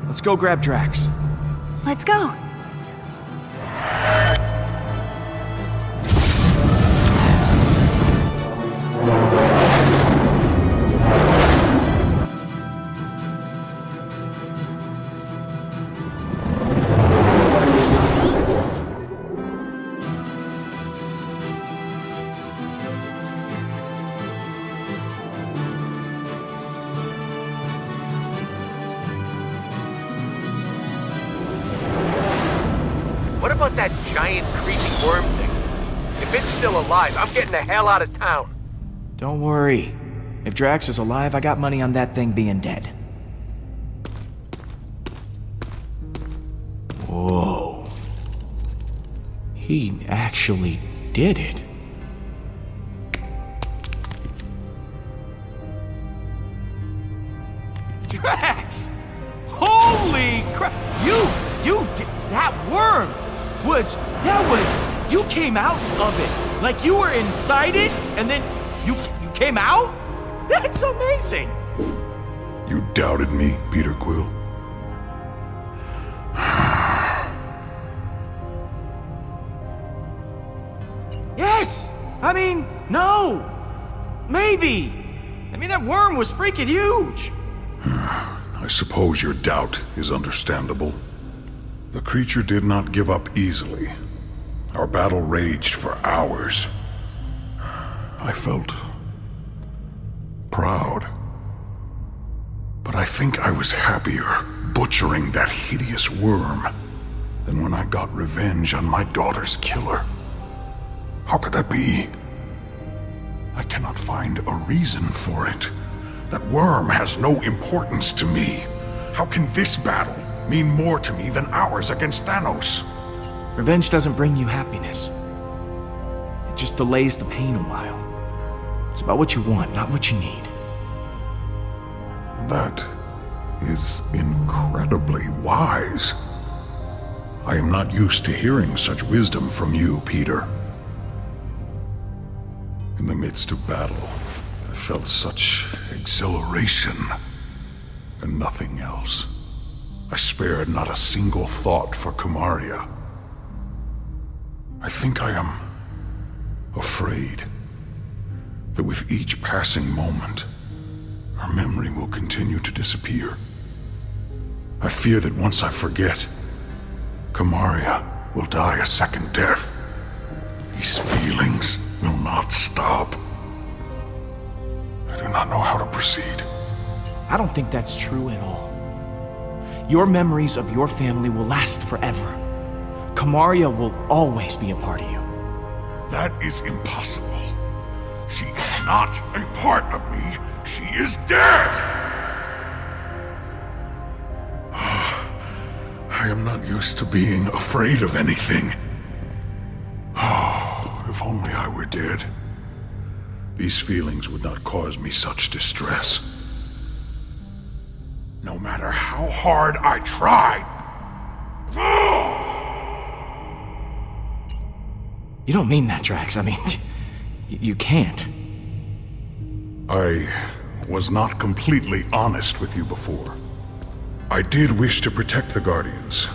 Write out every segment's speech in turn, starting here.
Let's go grab Drax. Let's go. What about that giant, creepy worm thing? If it's still alive, I'm getting the hell out of town. Don't worry. If Drax is alive, I got money on that thing being dead. Whoa. He actually did it. Drax! Holy crap! You did that worm! You came out of it. Like you were inside it, and then you came out? That's amazing! You doubted me, Peter Quill? Yes! I mean, no! Maybe! I mean, that worm was freaking huge! I suppose your doubt is understandable. The creature did not give up easily. Our battle raged for hours. I felt proud. But I think I was happier butchering that hideous worm than when I got revenge on my daughter's killer. How could that be? I cannot find a reason for it. That worm has no importance to me. How can this battle mean more to me than ours against Thanos? Revenge doesn't bring you happiness. It just delays the pain a while. It's about what you want, not what you need. That is incredibly wise. I am not used to hearing such wisdom from you, Peter. In the midst of battle, I felt such exhilaration and nothing else. I spared not a single thought for Kamaria. I think I am afraid that with each passing moment, her memory will continue to disappear. I fear that once I forget, Kamaria will die a second death. These feelings will not stop. I do not know how to proceed. I don't think that's true at all. Your memories of your family will last forever. Kamaria will always be a part of you. That is impossible. She is not a part of me. She is dead! I am not used to being afraid of anything. If only I were dead. These feelings would not cause me such distress. No matter how hard I try. You don't mean that, Drax. I mean, you can't. I was not completely honest with you before. I did wish to protect the Guardians,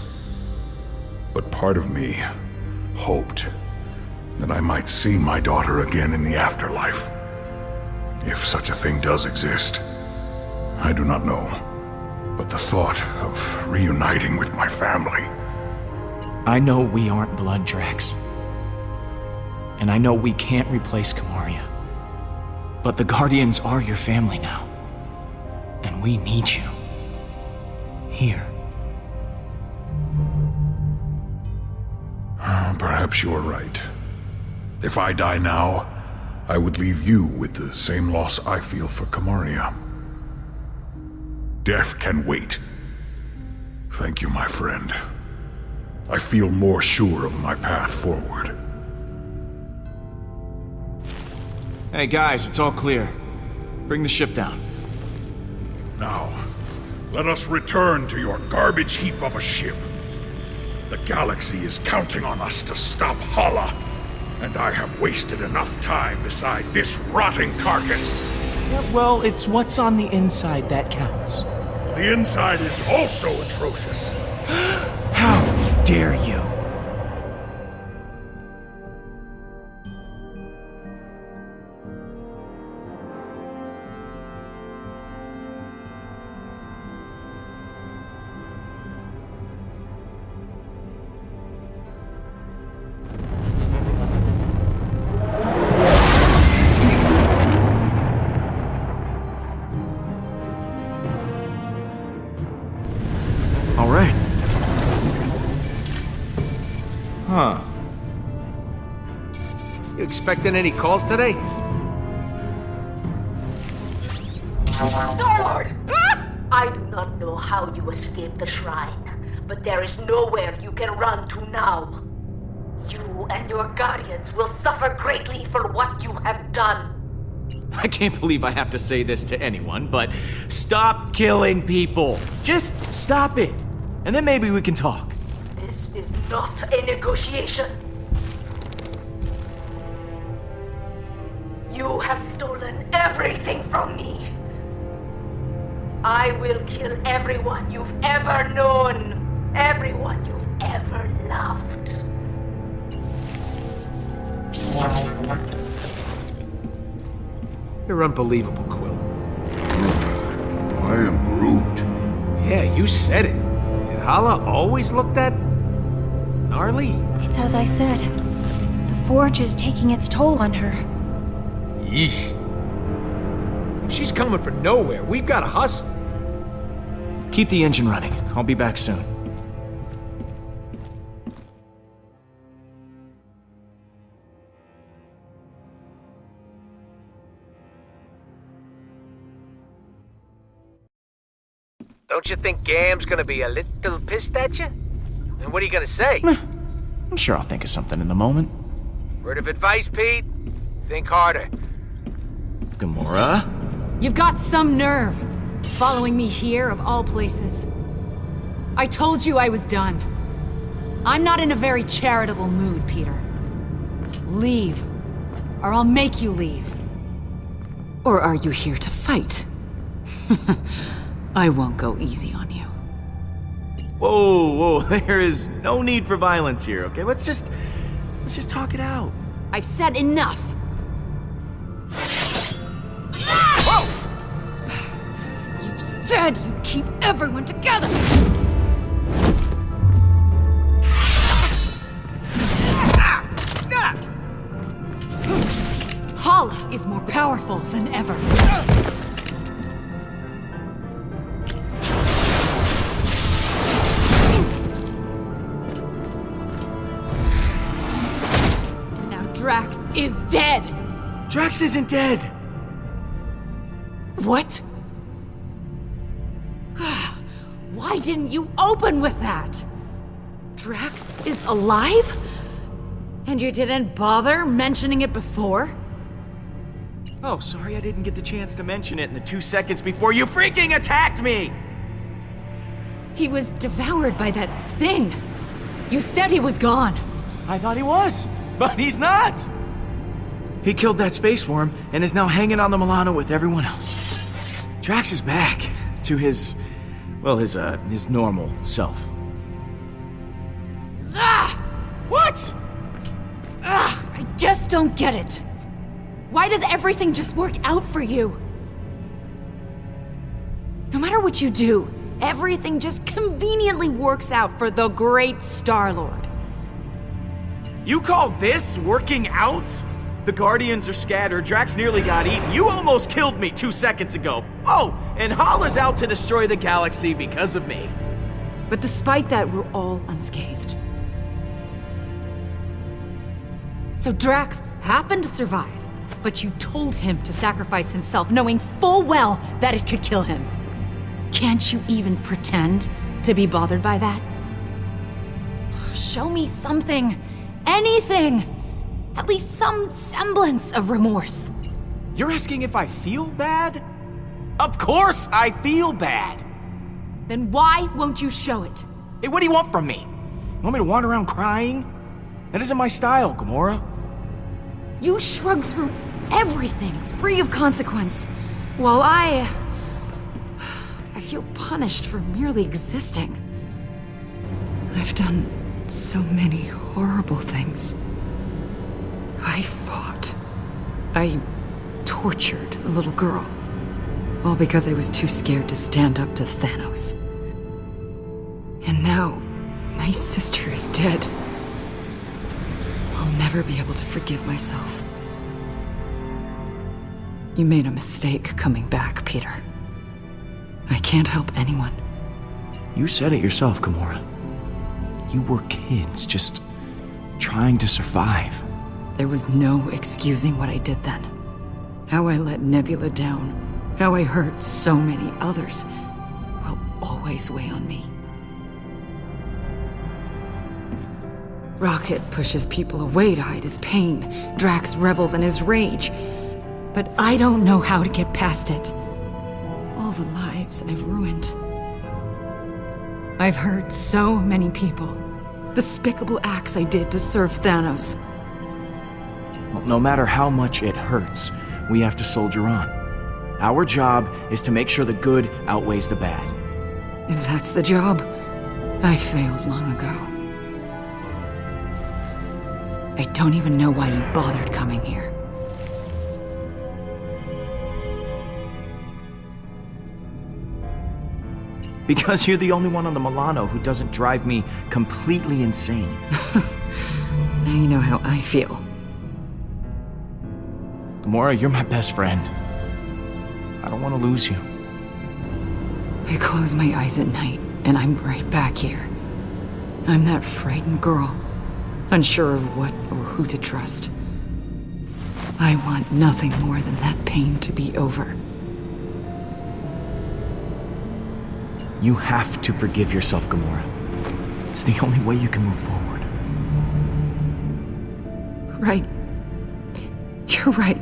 but part of me hoped that I might see my daughter again in the afterlife. If such a thing does exist, I do not know. But the thought of reuniting with my family... I know we aren't blood, Drax. And I know we can't replace Kamaria. But the Guardians are your family now. And we need you. Here. Perhaps you are right. If I die now, I would leave you with the same loss I feel for Kamaria. Death can wait. Thank you, my friend. I feel more sure of my path forward. Hey guys, it's all clear. Bring the ship down. Now, let us return to your garbage heap of a ship. The galaxy is counting on us to stop Hala, and I have wasted enough time beside this rotting carcass. Yeah, well, it's what's on the inside that counts. The inside is also atrocious. How dare you? All right. Huh. You expecting any calls today? Star-Lord! I do not know how you escaped the shrine, but there is nowhere you can run to now. You and your guardians will suffer greatly for what you have done. I can't believe I have to say this to anyone, but stop killing people. Just stop it. And then maybe we can talk. This is not a negotiation. You have stolen everything from me. I will kill everyone you've ever known. Everyone you've ever loved. You're unbelievable, Quill. I am Groot. Yeah, you said it. Did Hala always look that gnarly? It's as I said. The Forge is taking its toll on her. Yeesh. If she's coming from nowhere, we've got to hustle. Keep the engine running. I'll be back soon. Don't you think Gam's gonna be a little pissed at you? And what are you gonna say? I'm sure I'll think of something in a moment. Word of advice, Pete? Think harder. Gamora? You've got some nerve, following me here of all places. I told you I was done. I'm not in a very charitable mood, Peter. Leave, or I'll make you leave. Or are you here to fight? I won't go easy on you. Whoa, there is no need for violence here, okay? Let's just talk it out. I've said enough. Whoa! You said you'd keep everyone together! Hala is more powerful than ever. And now Drax is dead! Drax isn't dead! What? Why didn't you open with that? Drax is alive? And you didn't bother mentioning it before? Oh, sorry I didn't get the chance to mention it in the 2 seconds before you freaking attacked me! He was devoured by that thing. You said he was gone. I thought he was, but he's not! He killed that space worm and is now hanging on the Milano with everyone else. Drax is back to his normal self. Ah! What? I just don't get it. Why does everything just work out for you? No matter what you do, everything just conveniently works out for the great Star-Lord. You call this working out? The Guardians are scattered, Drax nearly got eaten, you almost killed me 2 seconds ago. Oh, and Hala's out to destroy the galaxy because of me. But despite that, we're all unscathed. So Drax happened to survive, but you told him to sacrifice himself, knowing full well that it could kill him. Can't you even pretend to be bothered by that? Show me something, anything, at least some semblance of remorse. You're asking if I feel bad? Of course I feel bad! Then why won't you show it? Hey, what do you want from me? You want me to wander around crying? That isn't my style, Gamora. You shrug through everything, free of consequence, while I feel punished for merely existing. I've done so many horrible things. I fought. I tortured a little girl. All because I was too scared to stand up to Thanos. And now, my sister is dead. I'll never be able to forgive myself. You made a mistake coming back, Peter. I can't help anyone. You said it yourself, Gamora. You were kids, just trying to survive. There was no excusing what I did then. How I let Nebula down, how I hurt so many others, will always weigh on me. Rocket pushes people away to hide his pain. Drax revels in his rage. But I don't know how to get past it. All the lives I've ruined. I've hurt so many people. Despicable acts I did to serve Thanos. Well, no matter how much it hurts, we have to soldier on. Our job is to make sure the good outweighs the bad. If that's the job, I failed long ago. I don't even know why you bothered coming here. Because you're the only one on the Milano who doesn't drive me completely insane. Now you know how I feel. Gamora, you're my best friend. I don't want to lose you. I close my eyes at night, and I'm right back here. I'm that frightened girl, unsure of what or who to trust. I want nothing more than that pain to be over. You have to forgive yourself, Gamora. It's the only way you can move forward. Right. You're right.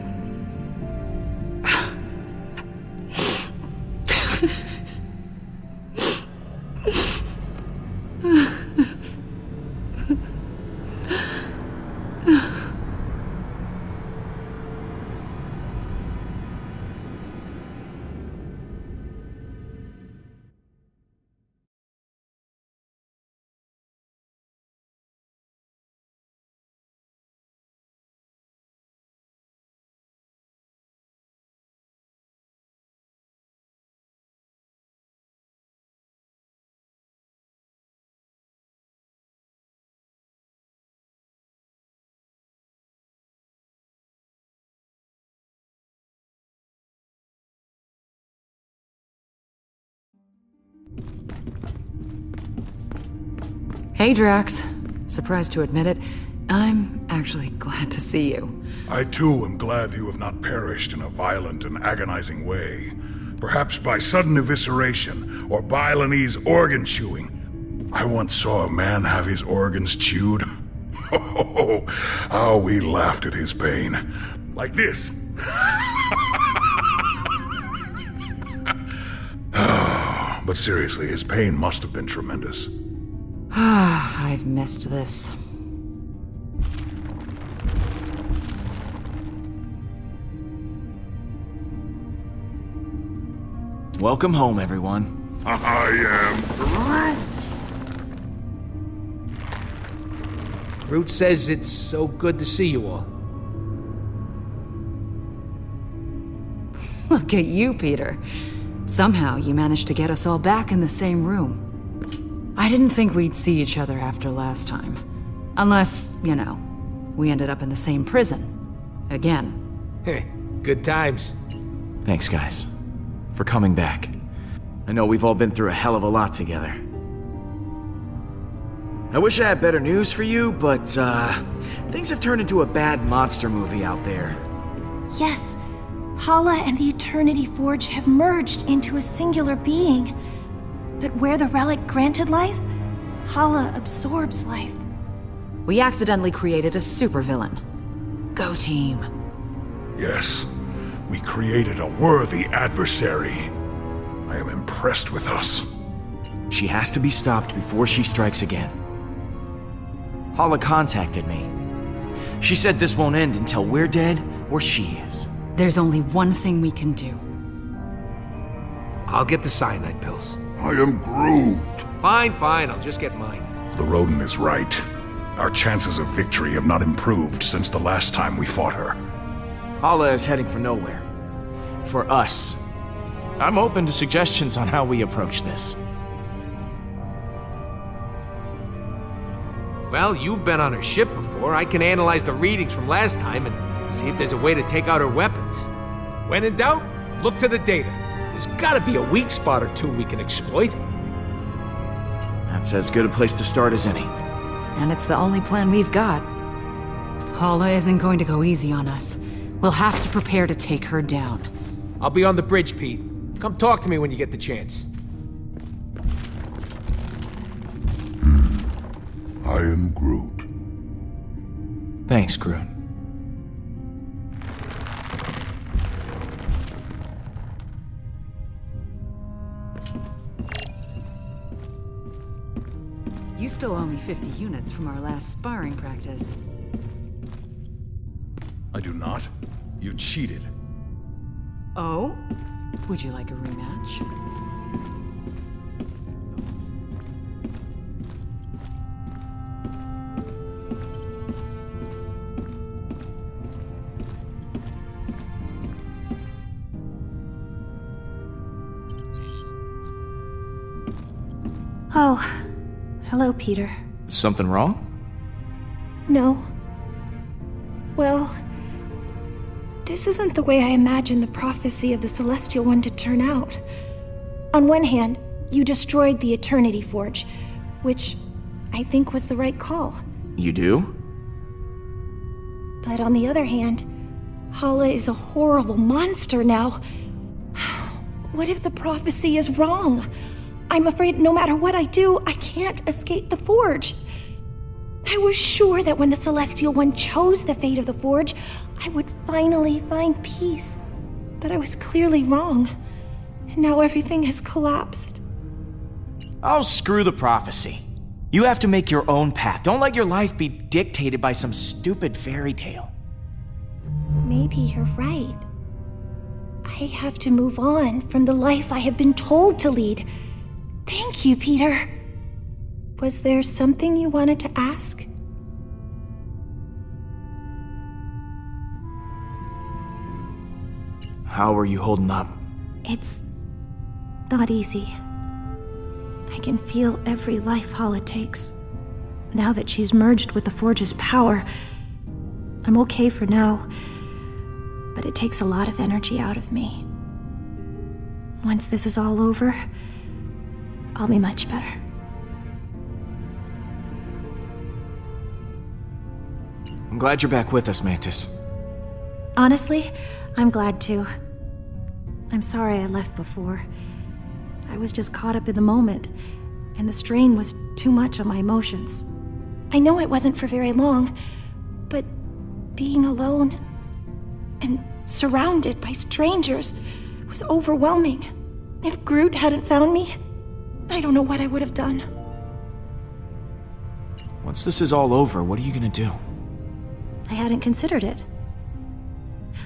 Hey, Drax. Surprised to admit it, I'm actually glad to see you. I too am glad you have not perished in a violent and agonizing way. Perhaps by sudden evisceration, or Balinese organ chewing. I once saw a man have his organs chewed. Oh, how we laughed at his pain. Like this. But seriously, his pain must have been tremendous. I've missed this. Welcome home, everyone. I am Groot. Groot says it's so good to see you all. Look at you, Peter. Somehow you managed to get us all back in the same room. I didn't think we'd see each other after last time. Unless, you know, we ended up in the same prison. Again. Heh, good times. Thanks, guys, for coming back. I know we've all been through a hell of a lot together. I wish I had better news for you, but, things have turned into a bad monster movie out there. Yes, Hala and the Eternity Forge have merged into a singular being. But where the relic granted life, Hala absorbs life. We accidentally created a supervillain. Go team. Yes, we created a worthy adversary. I am impressed with us. She has to be stopped before she strikes again. Hala contacted me. She said this won't end until we're dead or she is. There's only one thing we can do. I'll get the cyanide pills. I am Groot. Fine, I'll just get mine. The rodent is right. Our chances of victory have not improved since the last time we fought her. Hala is heading for nowhere. For us. I'm open to suggestions on how we approach this. Well, you've been on her ship before. I can analyze the readings from last time and see if there's a way to take out her weapons. When in doubt, look to the data. There's gotta be a weak spot or two we can exploit. That's as good a place to start as any. And it's the only plan we've got. Hala isn't going to go easy on us. We'll have to prepare to take her down. I'll be on the bridge, Pete. Come talk to me when you get the chance. I am Groot. Thanks, Groot. You still owe me 50 units from our last sparring practice. I do not. You cheated. Oh? Would you like a rematch? Oh, hello, Peter. Something wrong? No. Well, this isn't the way I imagined the prophecy of the Celestial One to turn out. On one hand, you destroyed the Eternity Forge, which I think was the right call. You do? But on the other hand, Hala is a horrible monster now. What if the prophecy is wrong? I'm afraid no matter what I do, I can't escape the Forge. I was sure that when the Celestial One chose the fate of the Forge, I would finally find peace. But I was clearly wrong. And now everything has collapsed. Oh, screw the prophecy. You have to make your own path. Don't let your life be dictated by some stupid fairy tale. Maybe you're right. I have to move on from the life I have been told to lead. Thank you, Peter. Was there something you wanted to ask? How are you holding up? It's not easy. I can feel every life Hala takes. Now that she's merged with the Forge's power, I'm okay for now, but it takes a lot of energy out of me. Once this is all over, I'll be much better. I'm glad you're back with us, Mantis. Honestly, I'm glad too. I'm sorry I left before. I was just caught up in the moment, and the strain was too much on my emotions. I know it wasn't for very long, but being alone and surrounded by strangers was overwhelming. If Groot hadn't found me, I don't know what I would have done. Once this is all over, what are you gonna do? I hadn't considered it.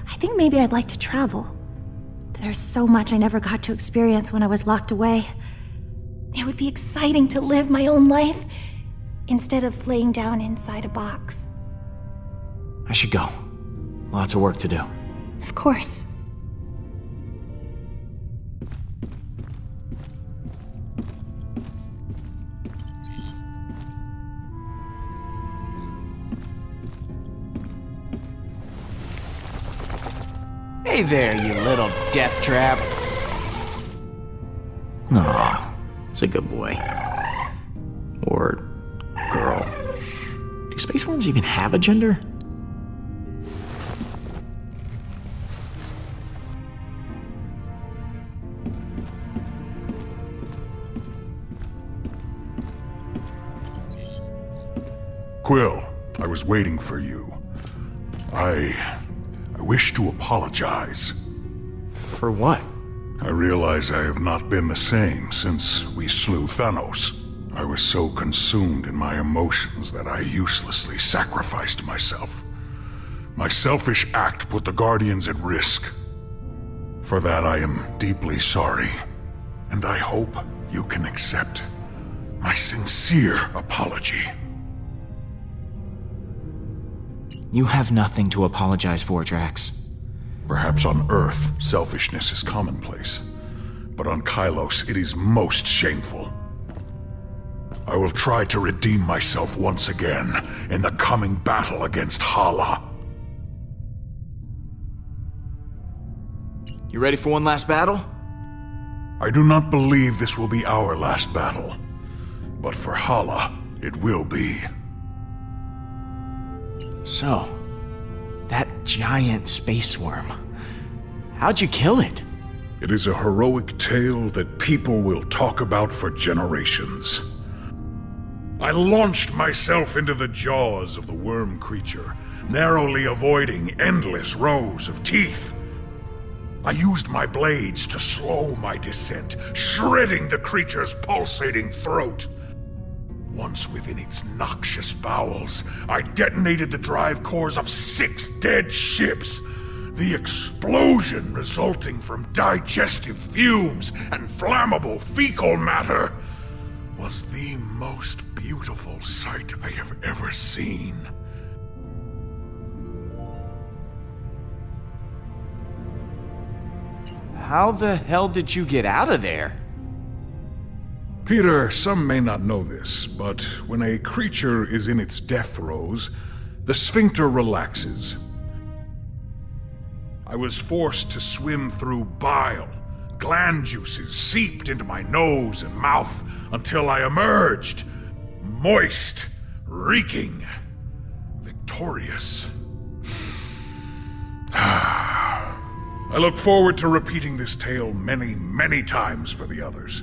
I think maybe I'd like to travel. There's so much I never got to experience when I was locked away. It would be exciting to live my own life instead of laying down inside a box. I should go. Lots of work to do. Of course. Hey there, you little death trap. Aw, it's a good boy. Or girl. Do space worms even have a gender? Quill, I was waiting for you. I wish to apologize. For what? I realize I have not been the same since we slew Thanos. I was so consumed in my emotions that I uselessly sacrificed myself. My selfish act put the Guardians at risk. For that I am deeply sorry. And I hope you can accept my sincere apology. You have nothing to apologize for, Drax. Perhaps on Earth, selfishness is commonplace. But on Kylos, it is most shameful. I will try to redeem myself once again in the coming battle against Hala. You ready for one last battle? I do not believe this will be our last battle. But for Hala, it will be. So, that giant space worm. How'd you kill it? It is a heroic tale that people will talk about for generations. I launched myself into the jaws of the worm creature, narrowly avoiding endless rows of teeth. I used my blades to slow my descent, shredding the creature's pulsating throat. Once within its noxious bowels, I detonated the drive cores of 6 dead ships. The explosion resulting from digestive fumes and flammable fecal matter was the most beautiful sight I have ever seen. How the hell did you get out of there? Peter, some may not know this, but when a creature is in its death throes, the sphincter relaxes. I was forced to swim through bile. Gland juices seeped into my nose and mouth until I emerged, moist, reeking, victorious. I look forward to repeating this tale many, many times for the others.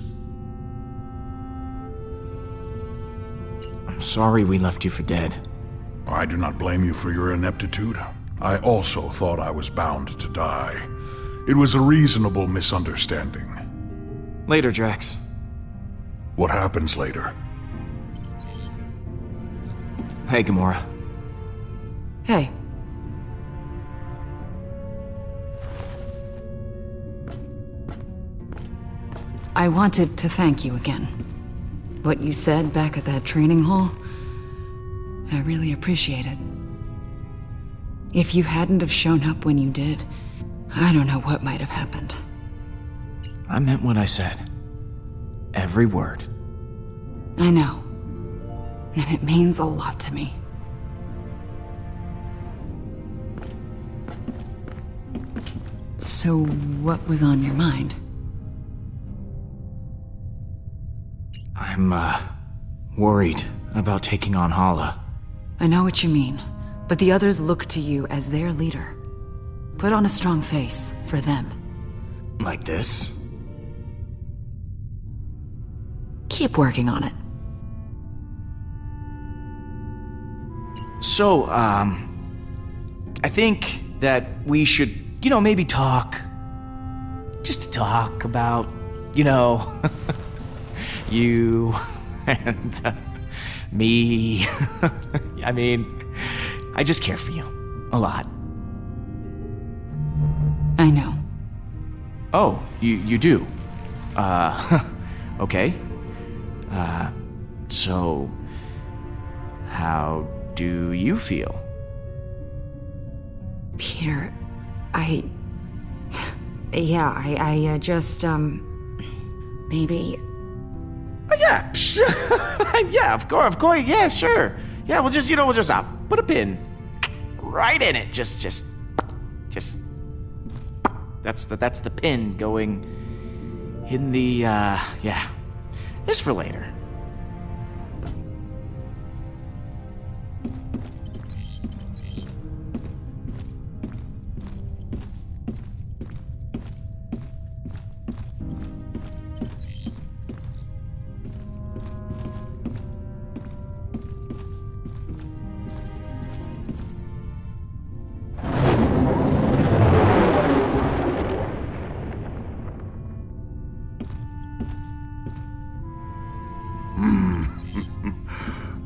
I'm sorry we left you for dead. I do not blame you for your ineptitude. I also thought I was bound to die. It was a reasonable misunderstanding. Later, Drax. What happens later? Hey, Gamora. Hey. I wanted to thank you again. What you said back at that training hall, I really appreciate it. If you hadn't have shown up when you did, I don't know what might have happened. I meant what I said. Every word. I know. And it means a lot to me. So, what was on your mind? I'm, worried about taking on Hala. I know what you mean, but the others look to you as their leader. Put on a strong face for them. Like this? Keep working on it. So, I think that we should, maybe talk. Just to talk about, you and me. I mean, I just care for you. A lot. I know. Oh, you do? Okay. So, how do you feel? Peter, I just, maybe... Oh, yeah, yeah, of course, yeah, sure. Yeah, we'll just put a pin right in it. Just. That's the pin going in the, yeah. This for later.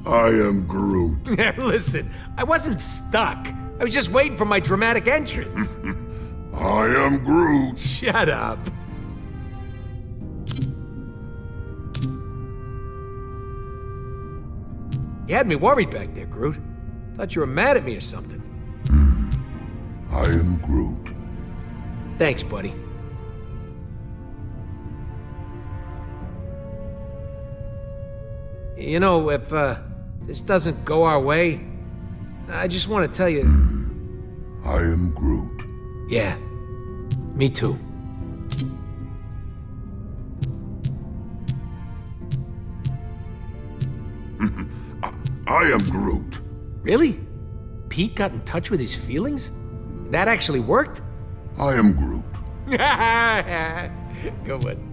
I am Groot. Listen, I wasn't stuck. I was just waiting for my dramatic entrance. I am Groot. Shut up. You had me worried back there, Groot. Thought you were mad at me or something. I am Groot. Thanks, buddy. You know, if this doesn't go our way, I just want to tell you... I am Groot. Yeah, me too. I am Groot. Really? Pete got in touch with his feelings? That actually worked? I am Groot. Good one.